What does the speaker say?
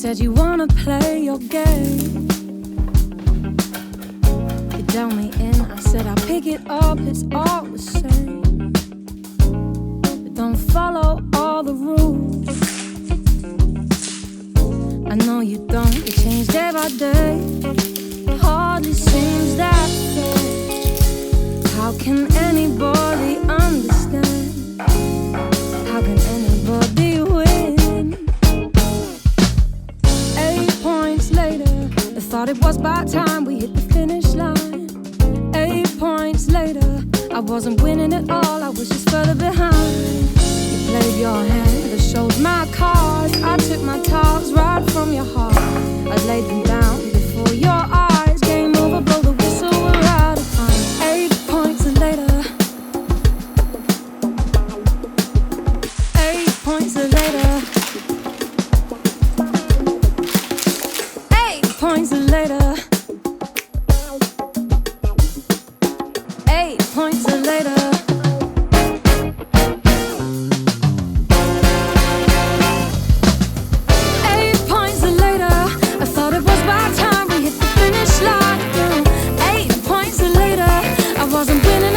Said you wanna play your game. You dealt me in, I said I'll pick it up, it's all the same. But don't follow all the rules. I know you don't, you change day by day. Hardly seems that fair. How can anybody understand? How can anybody win? 8 points later, I thought it was about time we hit the finish line. 8 points later, I wasn't winning at all, I was just further behind. You played your hand, I showed my cards. I took my talks right from your heart. I laid them down before your eyes. Game over, blow the whistle, we're out of time. 8 points later. 8 points later. 8 points later. 8 points later. 8 points later, I thought it was about time we hit the finish line. 8 points later, I wasn't winning